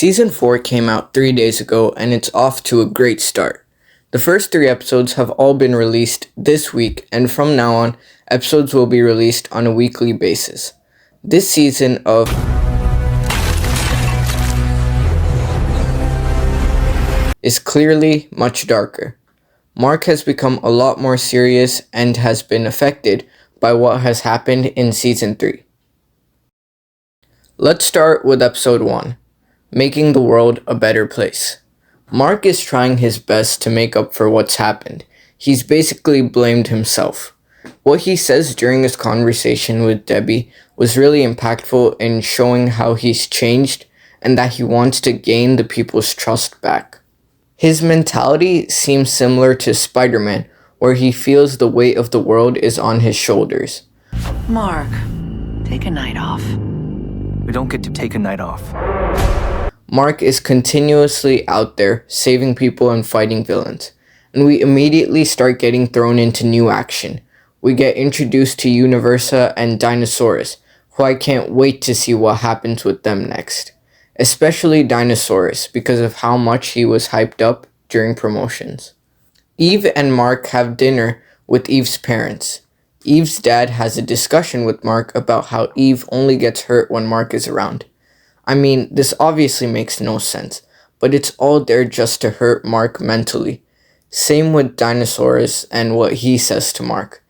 Season 4 came out 3 days ago and it's off to a great start. The first 3 episodes have all been released this week, and from now on, episodes will be released on a weekly basis. This season of is clearly much darker. Mark has become a lot more serious and has been affected by what has happened in Season 3. Let's start with Episode 1, Making the World a Better Place. Mark is trying his best to make up for what's happened. He's basically blamed himself. What he says during his conversation with Debbie was really impactful in showing how he's changed and that he wants to gain the people's trust back. His mentality seems similar to Spider-Man, where he feels the weight of the world is on his shoulders. Mark, take a night off. We don't get to take a night off. Mark is continuously out there saving people and fighting villains, and we immediately start getting thrown into new action. We get introduced to Universa and Dinosaurus, who I can't wait to see what happens with them next. Especially Dinosaurus, because of how much he was hyped up during promotions. Eve and Mark have dinner with Eve's parents. Eve's dad has a discussion with Mark about how Eve only gets hurt when Mark is around. I mean, this obviously makes no sense, but it's all there just to hurt Mark mentally. Same with Dinosaurus and what he says to Mark.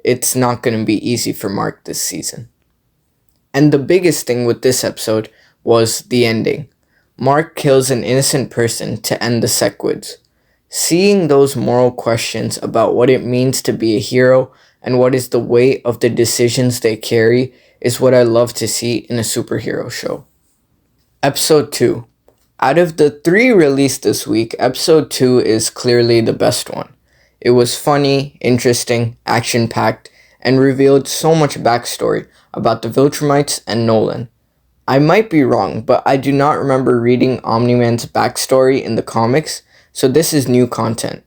It's not going to be easy for Mark this season. And the biggest thing with this episode was the ending. Mark kills an innocent person to end the Sequids. Seeing those moral questions about what it means to be a hero and what is the weight of the decisions they carry is what I love to see in a superhero show. Episode 2. Out of the 3 released this week, Episode 2 is clearly the best one. It was funny, interesting, action-packed, and revealed so much backstory about the Viltrumites and Nolan. I might be wrong, but I do not remember reading Omni-Man's backstory in the comics, so this is new content.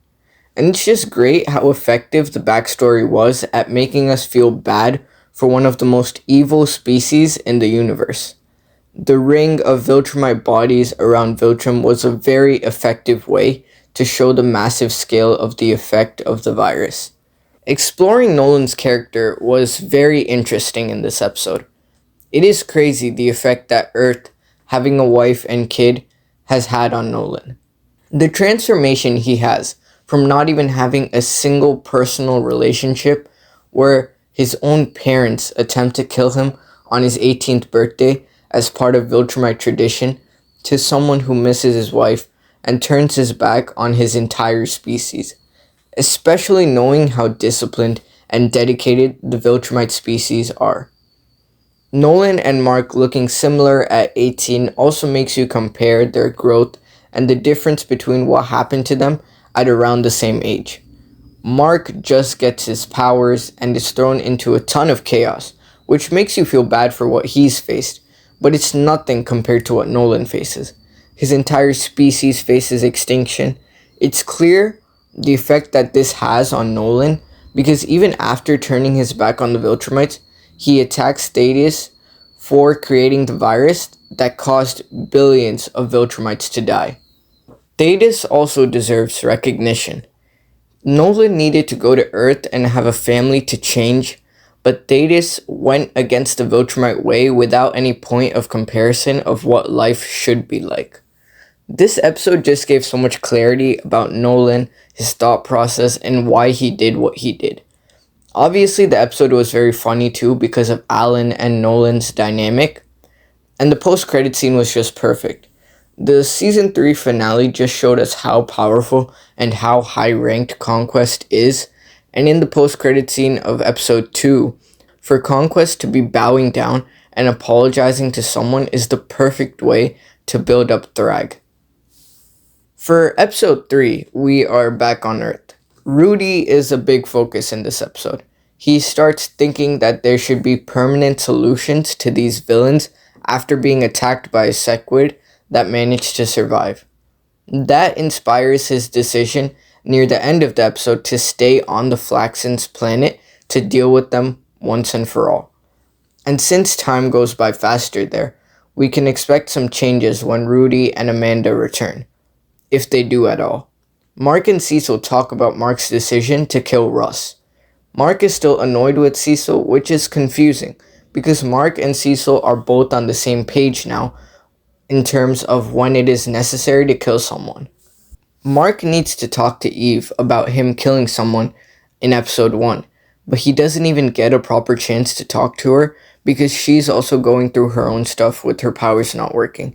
And it's just great how effective the backstory was at making us feel bad for one of the most evil species in the universe. The ring of Viltrumite bodies around Viltrum was a very effective way to show the massive scale of the effect of the virus. Exploring Nolan's character was very interesting in this episode. It is crazy the effect that Earth, having a wife and kid, has had on Nolan. The transformation he has from not even having a single personal relationship where his own parents attempt to kill him on his 18th birthday as part of Viltrumite tradition to someone who misses his wife and turns his back on his entire species, especially knowing how disciplined and dedicated the Viltrumite species are. Nolan and Mark looking similar at 18 also makes you compare their growth and the difference between what happened to them at around the same age. Mark just gets his powers and is thrown into a ton of chaos, which makes you feel bad for what he's faced, but it's nothing compared to what Nolan faces. His entire species faces extinction. It's clear the effect that this has on Nolan, because even after turning his back on the Viltrumites, he attacks Thaddeus for creating the virus that caused billions of Viltrumites to die. Thaddeus also deserves recognition. Nolan needed to go to Earth and have a family to change, but Thaddeus went against the Viltrumite way without any point of comparison of what life should be like. This episode just gave so much clarity about Nolan, his thought process, and why he did what he did. Obviously, the episode was very funny too because of Alan and Nolan's dynamic, and the post-credit scene was just perfect. The Season 3 finale just showed us how powerful and how high-ranked Conquest is, and in the post-credit scene of Episode 2, for Conquest to be bowing down and apologizing to someone is the perfect way to build up Thrag. For Episode 3, we are back on Earth. Rudy is a big focus in this episode. He starts thinking that there should be permanent solutions to these villains after being attacked by a Sequid that managed to survive. That inspires his decision near the end of the episode to stay on the Flaxen's planet to deal with them once and for all. And since time goes by faster there, We can expect some changes when Rudy and Amanda return, if they do at all. Mark and Cecil talk about Mark's decision to kill Russ. Mark is still annoyed with Cecil, which is confusing because Mark and Cecil are both on the same page now in terms of when it is necessary to kill someone. Mark needs to talk to Eve about him killing someone in episode 1, but he doesn't even get a proper chance to talk to her because she's also going through her own stuff with her powers not working.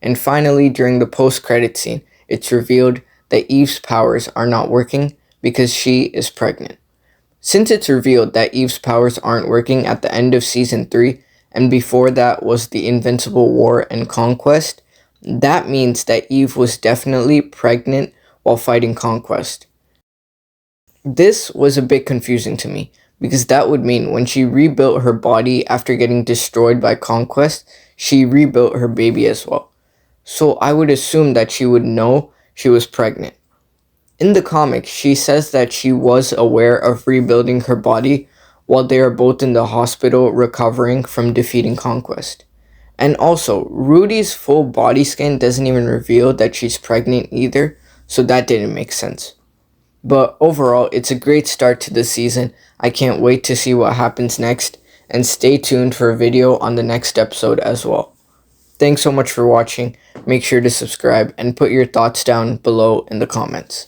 And finally, during the post-credit scene, it's revealed that Eve's powers are not working because she is pregnant. Since it's revealed that Eve's powers aren't working at the end of Season 3, and before that was the Invincible War and Conquest, that means that Eve was definitely pregnant while fighting Conquest. This was a bit confusing to me, because that would mean when she rebuilt her body after getting destroyed by Conquest, she rebuilt her baby as well. So I would assume that she would know she was pregnant. In the comics, she says that she was aware of rebuilding her body while they are both in the hospital recovering from defeating Conquest. And also, Rudy's full body scan doesn't even reveal that she's pregnant either, so that didn't make sense. But overall, it's a great start to the season. I can't wait to see what happens next, and stay tuned for a video on the next episode as well. Thanks so much for watching. Make sure to subscribe and put your thoughts down below in the comments.